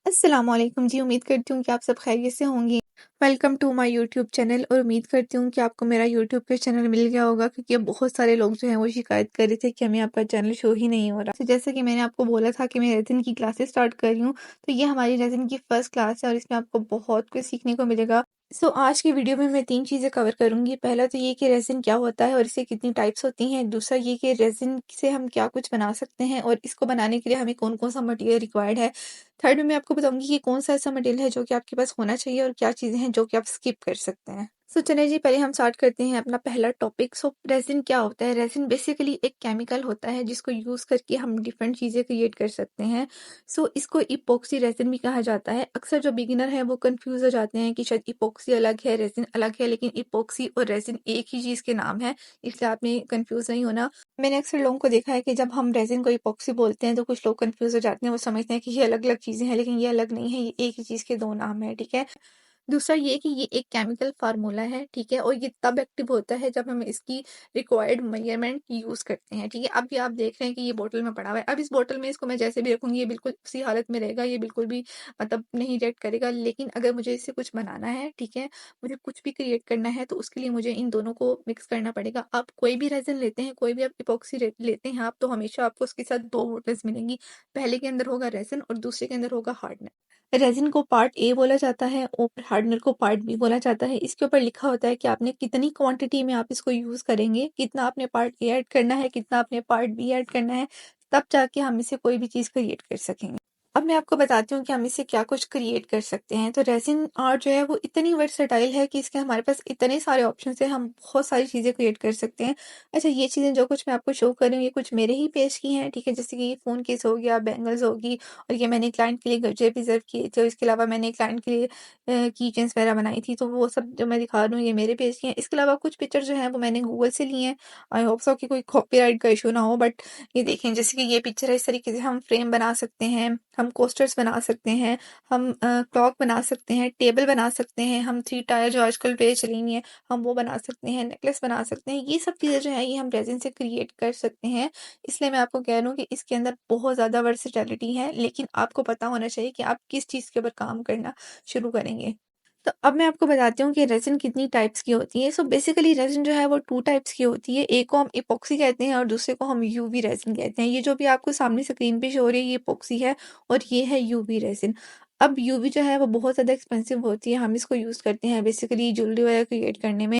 अस्सलामुअलैकुम जी, उम्मीद करती हूँ कि आप सब खैरियत से होंगे। Welcome to my YouTube channel और उम्मीद करती हूँ कि आपको मेरा यूट्यूब पे चैनल मिल गया होगा क्योंकि अब बहुत सारे लोग जो हैं वो शिकायत कर रहे थे कि हमें आपका चैनल शो ही नहीं हो रहा। तो जैसे कि मैंने आपको बोला था कि मैं रेज़िन की क्लासेस स्टार्ट कर रही हूँ, तो ये हमारी रेज़िन की फर्स्ट क्लास है और इसमें आपको बहुत कुछ सीखने को मिलेगा। आज की वीडियो में मैं 3 चीज़ें कवर करूँगी। पहला तो ये कि रेज़िन क्या होता है और इससे कितनी टाइप्स होती हैं। दूसरा ये कि रेज़िन से हम क्या कुछ बना सकते हैं और इसको बनाने के लिए हमें कौन-कौन सा मटेरियल रिक्वायर्ड है। थर्ड में मैं आपको बताऊँगी कि कौन-सा ऐसा मटेरियल है जो कि आपके पास होना चाहिए और क्या चीज़ें हैं जो कि आप स्किप कर सकते हैं। चलिए जी, पहले हम स्टार्ट करते हैं अपना पहला टॉपिक। रेज़िन क्या होता है? रेज़िन बेसिकली एक केमिकल होता है जिसको यूज़ करके हम डिफरेंट चीज़ें क्रिएट कर सकते हैं। इसको इपॉक्सी रेज़िन भी कहा जाता है। अक्सर जो बिगिनर हैं वो कन्फ्यूज़ हो जाते हैं कि शायद इपॉक्सी अलग है, रेज़िन अलग है, लेकिन इपॉक्सी और रेज़िन एक ही चीज़ के नाम है, इसलिए आपने कन्फ्यूज़ नहीं होना। मैंने अक्सर लोगों को देखा है कि जब हम रेज़िन को इपॉक्सी बोलते हैं तो कुछ लोग कन्फ्यूज़ हो जाते हैं, वो समझते हैं कि ये अलग-अलग चीज़ें हैं, लेकिन ये अलग नहीं है, ये एक ही चीज़ के 2 नाम हैं, ठीक है? दूसरा ये कि ये एक केमिकल फ़ॉर्मूला है, ठीक है? और ये तब एक्टिव होता है जब हम इसकी रिक्वायर्ड मेजरमेंट यूज़ करते हैं, ठीक है? अब ये आप देख रहे हैं कि ये बॉटल में पड़ा हुआ है। अब इस बॉटल में इसको मैं जैसे भी रखूँगी ये बिल्कुल उसी हालत में रहेगा, ये बिल्कुल भी मतलब नहीं रिएक्ट करेगा। लेकिन अगर मुझे इससे कुछ बनाना है, ठीक है? मुझे कुछ भी क्रिएट करना है तो उसके लिए मुझे इन दोनों को मिक्स करना पड़ेगा। आप कोई भी रेज़िन लेते हैं, कोई भी आप इपॉक्सी रे लेते हैं आप, तो हमेशा आपको उसके साथ 2 बॉटल्स मिलेंगी। पहले के अंदर होगा रेज़िन और दूसरे के अंदर होगा हार्डनर। रेज़िन को पार्ट ए बोला जाता है और हार्डनर को पार्ट बी बोला जाता है। इसके ऊपर लिखा होता है कि आपने कितनी क्वांटिटी में आप इसको यूज़ करेंगे, कितना आपने पार्ट ए ऐड करना है, कितना आपने पार्ट बी ऐड करना है, तब जाके हम इससे कोई भी चीज़ क्रिएट कर सकेंगे। अब मैं आपको बताती हूँ कि हम इससे क्या कुछ क्रिएट कर सकते हैं। तो रेज़िन आर्ट जो है वो इतनी वर्सेटाइल है कि इसके हमारे पास इतने सारे ऑप्शंस हैं, हम बहुत सारी चीज़ें क्रिएट कर सकते हैं। अच्छा, ये चीज़ें जो कुछ मैं आपको शो कर रही हूँ, ये कुछ मेरे ही पेज की हैं, ठीक है? जैसे कि ये फ़ोन केस हो गया, बैंगल्स होगी और ये मैंने क्लाइंट के लिए गजरे रिज़र्व किए थे और इसके अलावा मैंने क्लाइंट के लिए की चेन्स वगैरह बनाई थी, तो वो सब जो मैं दिखा रही हूँ ये मेरे पेज की हैं। इसके अलावा कुछ पिक्चर जो हैं वो मैंने गूगल से लिए हैं। आई होप सो कि कोई कॉपीराइट का इश्यू ना हो, बट ये देखें जैसे कि ये पिक्चर है, इस तरीके से हम फ्रेम बना सकते हैं, हम कोस्टर्स बना सकते हैं, हम क्लॉक बना सकते हैं, टेबल बना सकते हैं, हम 3 टायर जो आजकल पे चली हुई हैं, हम वो बना सकते हैं, नेकलेस बना सकते हैं। ये सब चीज़ें जो हैं ये हम रेज़िन से क्रिएट कर सकते हैं। इसलिए मैं आपको कह रही हूँ कि इसके अंदर बहुत ज़्यादा वर्सेटैलिटी है, लेकिन आपको पता होना चाहिए कि आप किस चीज़ के ऊपर काम करना शुरू करेंगे। तो अब मैं आपको बताती हूँ कि रेज़िन कितनी टाइप्स की होती है। बेसिकली रेज़िन जो है वो 2 टाइप्स की होती है। एक को हम इपॉक्सी कहते हैं और दूसरे को हम यूवी रेज़िन कहते हैं। ये जो भी आपको सामने स्क्रीन पे शो हो रही है ये इपॉक्सी है और ये है यूवी रेज़िन। अब यूवी जो है वो बहुत ज़्यादा एक्सपेंसिव होती है। हम इसको यूज़ करते हैं बेसिकली ज्वेलरी वगैरह क्रिएट करने में।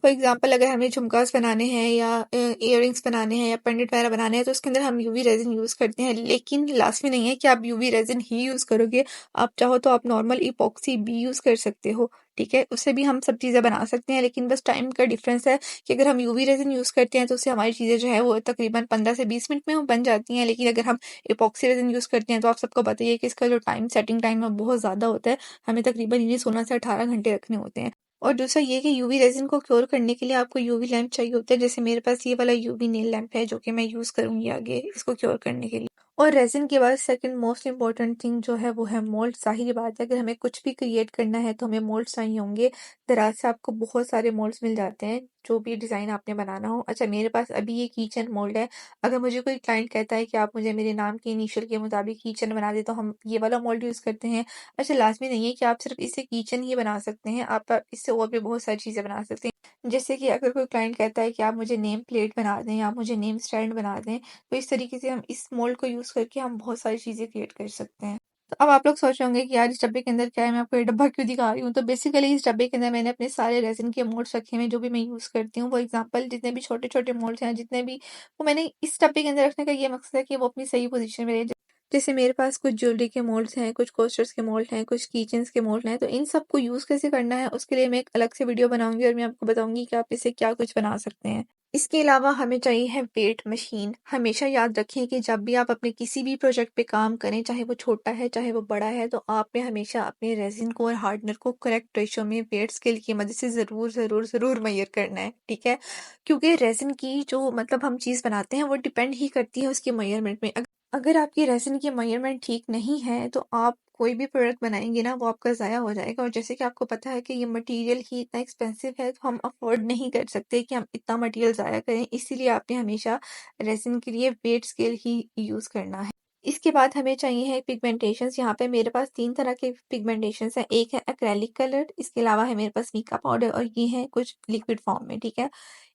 फॉर एग्जाम्पल अगर हमें झुमकास बनाने हैं या इयररिंग्स बनाने हैं या पेंडेंट वगैरह बनाने हैं तो उसके अंदर हम यूवी रेजिन यूज़ करते हैं, लेकिन लाजमी नहीं है कि आप यूवी रेजिन ही यूज़ करोगे। आप चाहो तो आप नॉर्मल इपॉक्सी भी यूज़ कर सकते हो, ठीक है? उससे भी हम सब चीज़ें बना सकते हैं, लेकिन बस टाइम का डिफरेंस है कि अगर हम यूवी रेजिन यूज़ करते हैं तो उससे हमारी चीज़ें जो है वो तकरीबन 15 से 20 मिनट में वो बन जाती हैं, लेकिन अगर हम इपॉक्सी रेजिन यूज़ करते हैं तो आप सबको पता ही है कि इसका जो सेटिंग टाइम है बहुत ज़्यादा होता है। हमें तकरीबन इन्हें 16 से 18 घंटे रखने होते हैं। और दूसरा ये कि यूवी रेज़िन को क्योर करने के लिए आपको यूवी लैंप चाहिए होता है। जैसे मेरे पास ये वाला यूवी नेल लैंप है जो कि मैं यूज़ करूँगी आगे इसको क्योर करने के लिए। और रेज़िन के बाद सेकंड मोस्ट इम्पोर्टेंट थिंग जो है वो है मोल्ड। ज़ाहिर बात है अगर हमें कुछ भी क्रिएट करना है तो हमें मोल्ड्स चाहिए होंगे। दराज से आपको बहुत सारे मोल्ड्स मिल जाते हैं जो भी डिज़ाइन आपने बनाना हो। अच्छा, मेरे पास अभी ये कीचेन मोल्ड है। अगर मुझे कोई क्लाइंट कहता है कि आप मुझे मेरे नाम के इनिशियल के मुताबिक कीचेन बना दें तो हम ये वाला मोल्ड यूज़ करते हैं। अच्छा, लाज़मी नहीं है कि आप सिर्फ़ इससे किचन ही बना सकते हैं, आप इससे और भी बहुत सारी चीज़ें बना सकते हैं। जैसे कि अगर कोई क्लाइंट कहता है कि आप मुझे नेम प्लेट बना दें, आप मुझे नेम स्टैंड बना दें, तो इस तरीके से हम इस मोल्ड को यूज़ करके हम बहुत सारी चीज़ें क्रिएट कर सकते हैं। तो अब आप लोग सोच रहे होंगे कि यार इस डब्बे के अंदर क्या है, मैं आपको ये डब्बा क्यों दिखा रही हूँ? तो बेसिकली इस डब्बे के अंदर मैंने अपने सारे रेज़िन के मोल्ड्स रखे हुए हैं, जो भी मैं यूज़ करती हूँ। फॉर एग्ज़ाम्पल जितने भी छोटे-छोटे मोल्ड्स हैं, जितने भी वो मैंने इस डब्बे के अंदर रखने का ये मकसद है कि वो अपनी सही पोज़ीशन में रहे। जैसे मेरे पास कुछ ज्वेलरी के मोल्ड्स हैं, कुछ कोस्टर्स के मोल्ड हैं, कुछ कीचेन्स के मोल्ड हैं, तो इन सबको यूज़ कैसे करना है उसके लिए मैं एक अलग से वीडियो बनाऊँगी और मैं आपको बताऊँगी कि आप इससे क्या कुछ बना सकते हैं। इसके अलावा हमें चाहिए है वेट मशीन। हमेशा याद रखें कि जब भी आप अपने किसी भी प्रोजेक्ट पे काम करें, चाहे वो छोटा है, चाहे वो बड़ा है, तो आपने हमेशा अपने रेज़िन को और हार्डनर को करेक्ट रेशियो में वेट स्केल की मदद से ज़रूर मेज़र करना है, ठीक है? क्योंकि रेज़िन की जो मतलब हम चीज़ बनाते हैं वो डिपेंड ही करती है उसकी मेज़रमेंट में। अगर आपकी रेज़िन की मेज़रमेंट ठीक नहीं है, तो आप कोई भी प्रोडक्ट बनाएँगे ना, वो आपका ज़ाया हो जाएगा। और जैसे कि आपको पता है कि ये मटीरियल ही इतना एक्सपेंसिव है, तो हम अफ़ोर्ड नहीं कर सकते कि हम इतना मटीरियल ज़ाया करें। इसीलिए आपने हमेशा रेज़िन के लिए वेट स्केल ही यूज़ करना है। इसके बाद हमें चाहिए है पिगमेंटेशंस। यहाँ पे मेरे पास 3 तरह के पिगमेंटेशंस हैं। एक है एक्रेलिक कलर, इसके अलावा है मेरे पास मीका पाउडर और ये है कुछ लिक्विड फॉर्म में, ठीक है?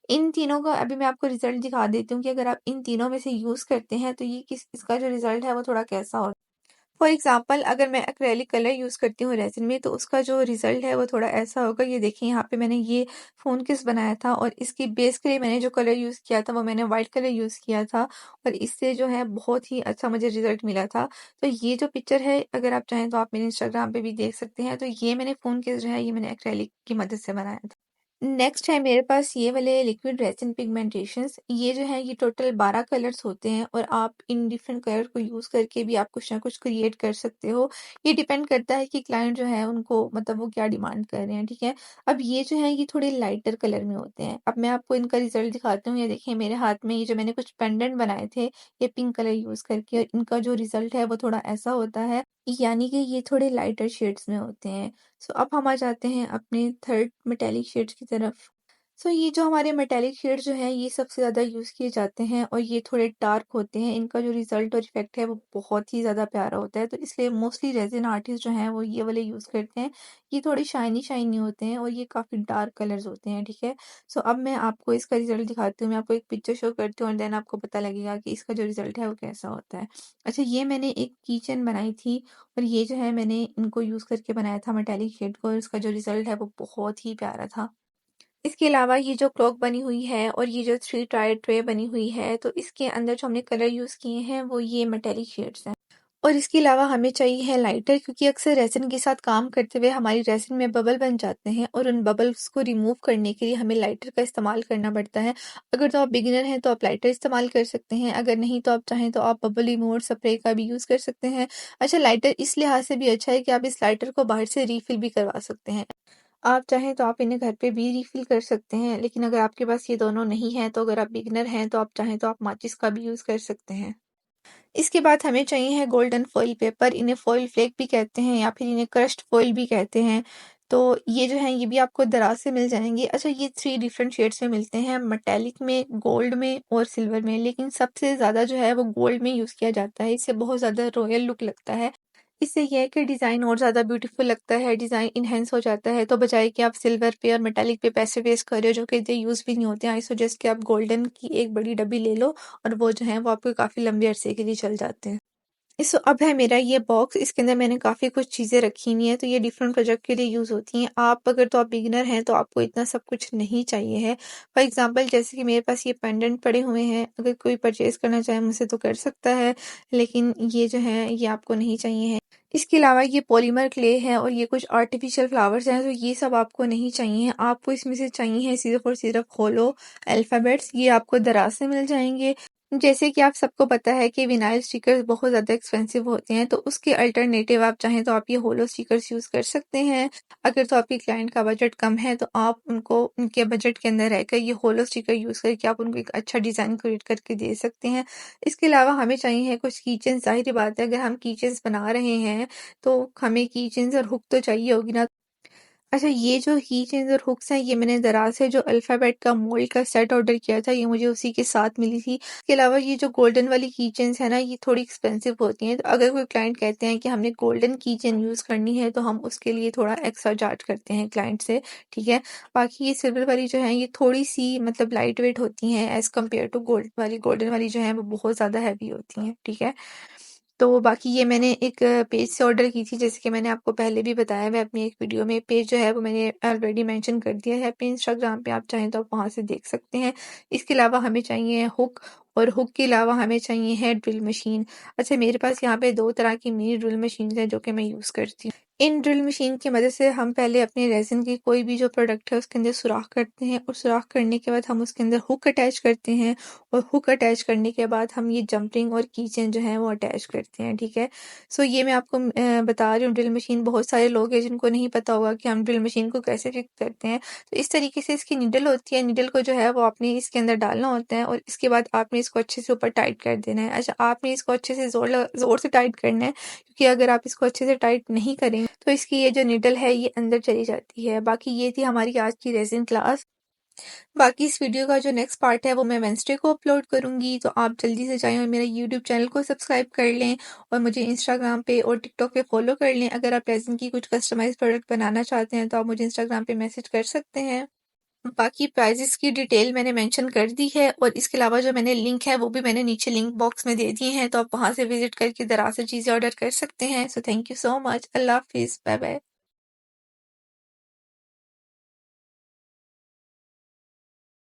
इन तीनों का अभी मैं आपको रिज़ल्ट दिखा देती हूँ कि अगर आप इन तीनों में से यूज़ करते हैं तो ये इसका जो रिज़ल्ट है वो थोड़ा कैसा होता है। फॉर एग्ज़ाम्पल अगर मैं एक्रेलिक कलर यूज़ करती हूँ रेज़िन में तो उसका जो रिज़ल्ट है वो थोड़ा ऐसा होगा। ये देखिए यहाँ पे मैंने ये फ़ोन केस बनाया था और इसकी बेस के लिए मैंने जो कलर यूज़ किया था वो मैंने वाइट कलर यूज़ किया था और इससे जो है बहुत ही अच्छा मुझे रिज़ल्ट मिला था। तो ये जो पिक्चर है अगर आप चाहें तो आप मेरे इंस्टाग्राम पे भी देख सकते हैं। तो ये मैंने फ़ोन केस जो है ये मैंने एक्रेलिक की मदद से बनाया था। नेक्स्ट है मेरे पास ये वाले लिक्विड रेजिन पिगमेंटेशंस। ये जो है ये टोटल 12 कलर्स होते हैं और आप इन डिफरेंट कलर को यूज़ करके भी आप कुछ ना कुछ क्रिएट कर सकते हो। ये डिपेंड करता है कि क्लाइंट जो है उनको मतलब वो क्या डिमांड कर रहे हैं, ठीक है? अब ये जो है ये थोड़े लाइटर कलर में होते हैं। अब मैं आपको इनका रिजल्ट दिखाती हूँ। ये देखिए मेरे हाथ में ये जो मैंने कुछ पेंडेंट बनाए थे ये पिंक कलर यूज़ करके और इनका जो रिजल्ट है वो थोड़ा ऐसा होता है, यानी कि ये थोड़े लाइटर शेड्स में होते हैं। सो अब हम आ जाते हैं अपने थर्ड मेटेलिक शेड्स की तरफ। सो ये जो हमारे मेटेलिक शेड्स जो हैं ये सबसे ज़्यादा यूज़ किए जाते हैं और ये थोड़े डार्क होते हैं। इनका जो रिज़ल्ट और इफ़ेक्ट है वो बहुत ही ज़्यादा प्यारा होता है। तो इसलिए मोस्टली रेज़िन आर्टिस्ट जो हैं वो ये वाले यूज़ करते हैं। ये थोड़े शाइनी होते हैं और ये काफ़ी डार्क कलर्स होते हैं, ठीक है? सो अब मैं आपको इसका रिज़ल्ट दिखाती हूँ। मैं आपको एक पिक्चर शो करती हूँ और देन आपको पता लगेगा कि इसका जो रिज़ल्ट है वो कैसा होता है। अच्छा, ये मैंने एक की चेन बनाई थी और ये जो है मैंने इनको यूज़ करके बनाया था मेटालिक शेड को और इसका जो रिज़ल्ट है वो बहुत ही प्यारा था। इसके अलावा ये जो क्लॉक बनी हुई है और ये जो 3 टायर ट्रे बनी हुई है तो इसके अंदर जो हमने कलर यूज़ किए हैं वो ये मेटालिक शेड्स हैं। और इसके अलावा हमें चाहिए है लाइटर, क्योंकि अक्सर रेज़िन के साथ काम करते हुए हमारी रेज़िन में बबल बन जाते हैं और उन बबल्स को रिमूव करने के लिए हमें लाइटर का इस्तेमाल करना पड़ता है। अगर तो आप बिगिनर हैं तो आप लाइटर इस्तेमाल कर सकते हैं, अगर नहीं तो आप चाहें तो आप बबल रिमूवर स्प्रे का भी यूज़ कर सकते हैं। अच्छा, लाइटर इस लिहाज से भी अच्छा है कि आप इस लाइटर को बाहर से रीफ़िल भी करवा सकते हैं। आप चाहें तो आप इन्हें घर पे भी रीफ़िल कर सकते हैं, लेकिन अगर आपके पास ये दोनों नहीं हैं तो अगर आप बिगिनर हैं तो आप चाहें तो आप माचिस का भी यूज़ कर सकते हैं। इसके बाद हमें चाहिए है गोल्डन फॉइल पेपर। इन्हें फॉइल फ्लेक भी कहते हैं या फिर इन्हें क्रश्ड फॉइल भी कहते हैं। तो ये जो है ये भी आपको दराज से मिल जाएंगे। अच्छा, ये 3 डिफरेंट शेड्स में मिलते हैं, मेटालिक में, गोल्ड में और सिल्वर में, लेकिन सबसे ज़्यादा जो है वो गोल्ड में यूज़ किया जाता है। इससे बहुत ज़्यादा रॉयल लुक लगता है। इससे ये है कि डिज़ाइन और ज़्यादा ब्यूटीफुल लगता है, डिज़ाइन इन्हेंस हो जाता है। तो बजाय कि आप सिल्वर पे और मेटालिक पे पैसे वेस्ट कर रहे हो जो कि इतने यूज़ भी नहीं होते हैं, आई सजेस्ट कि आप गोल्डन की एक बड़ी डब्बी ले लो और वो जो है वो आपको काफ़ी लंबे अरसे के लिए चल जाते हैं। इस अब है मेरा ये बॉक्स, इसके अंदर मैंने काफ़ी कुछ चीज़ें रखी हुई हैं, तो ये डिफरेंट प्रोजेक्ट के लिए यूज़ होती हैं। आप अगर तो आप बिगिनर हैं, तो आपको इतना सब कुछ नहीं चाहिए है। फॉर एग्ज़ाम्पल जैसे कि मेरे पास ये पेंडेंट पड़े हुए हैं, अगर कोई परचेज़ करना चाहे मुझसे तो कर सकता है, लेकिन ये जो है ये आपको नहीं चाहिए हैं। इसके अलावा ये पॉलीमर क्ले है और ये कुछ आर्टिफ़िशियल फ्लावर्स हैं, तो ये सब आपको नहीं चाहिए हैं। आपको इसमें से चाहिए हैं सिर्फ़ और सिर्फ़ होलो अल्फ़ाबेट्स, ये आपको दराज़ से मिल जाएँगे। जैसे कि आप सबको पता है कि विनाइल स्टिकर्स बहुत ज़्यादा एक्सपेंसिव होते हैं, तो उसके अल्टरनेटिव आप चाहें तो आप ये होलो स्टिकर्स यूज़ कर सकते हैं। अगर तो आपके क्लाइंट का बजट कम है, तो आप उनको उनके बजट के अंदर रहकर ये होलो स्टिकर यूज़ करके आप उनको एक अच्छा डिज़ाइन क्रिएट करके दे सकते हैं। इसके अलावा हमें चाहिए है कुछ कीचेन्स। ज़ाहिर-सी बात है अगर हम कीचेन्स बना रहे हैं, तो हमें कीचेन्स और हुक तो चाहिए होगी ना। अच्छा, ये जो की चेन्स और हुक्स हैं, ये मैंने दराज से जो अल्फ़ाबेट का मोल्ड का सेट ऑर्डर किया था, ये मुझे उसी के साथ मिली थी। इसके अलावा ये जो गोल्डन वाली की चेन्स है ना, ये थोड़ी एक्सपेंसिव होती हैं, तो अगर कोई क्लाइंट कहते हैं कि हमने गोल्डन की चेन यूज़ करनी है, तो हम उसके लिए थोड़ा एक्स्ट्रा चार्ज करते हैं क्लाइंट से, ठीक है? बाकी ये सिल्वर वाली जो है, ये थोड़ी-सी मतलब लाइट वेट होती हैं एज़ कम्पेयर टू गोल्ड वाली। गोल्डन वाली जो है, वो बहुत ज़्यादा हेवी होती हैं, ठीक है? तो बाकी ये मैंने एक पेज से ऑर्डर की थी, जैसे कि मैंने आपको पहले भी बताया मैं अपनी एक वीडियो में। पेज जो है वो मैंने ऑलरेडी मेंशन कर दिया है अपने इंस्टाग्राम पे, आप चाहें तो आप वहाँ से देख सकते हैं। इसके अलावा हमें चाहिए हुक और हुक के अलावा हमें चाहिए है ड्रिल मशीन। अच्छा, मेरे पास यहाँ पे 2 तरह की मिनी ड्रिल मशीन्स हैं जो कि मैं यूज़ करती हूँ। इन ड्रिल मशीन की मदद से हम पहले अपने रेज़िन की कोई भी जो प्रोडक्ट है उसके अंदर सुराख करते हैं और सुराख करने के बाद हम उसके अंदर हुक अटैच करते हैं और हुक अटैच करने के बाद हम ये जंपरिंग और की चेन जो है वो अटैच करते हैं, ठीक है? सो ये मैं आपको बता रही हूँ ड्रिल मशीन। बहुत सारे लोग हैं जिनको नहीं पता होगा कि हम ड्रिल मशीन को कैसे फिक्स करते हैं। तो इस तरीके से इसकी नीडल होती है, नीडल को जो है वो आपने इसके अंदर डालना होता है और इसके बाद आपने इसको अच्छे से ऊपर टाइट कर देना है। अच्छा, आपने इसको अच्छे से ज़ोर से टाइट करना है, क्योंकि अगर आप इसको अच्छे से टाइट नहीं करेंगे तो इसकी ये जो नीडल है ये अंदर चली जाती है। बाकी ये थी हमारी आज की रेज़िन क्लास। बाकी इस वीडियो का जो नेक्स्ट पार्ट है वो मैं वेडनेसडे को अपलोड करूँगी, तो आप जल्दी से जाएँ और मेरा यूट्यूब चैनल को सब्सक्राइब कर लें और मुझे इंस्टाग्राम पे और टिकटॉक पे फॉलो कर लें। अगर आप रेज़िन की कुछ कस्टमाइज़ प्रोडक्ट बनाना चाहते हैं तो आप मुझे इंस्टाग्राम पे मैसेज कर सकते हैं। बाकी प्राइजेस की डिटेल मैंने मेंशन कर दी है और इसके अलावा जो मैंने लिंक है वो भी मैंने नीचे लिंक बॉक्स में दे दिए हैं, तो आप वहाँ से विजिट करके ज़रा से चीज़ें ऑर्डर कर सकते हैं। So thank you so much. अल्लाह हाफ़िज़। Bye bye.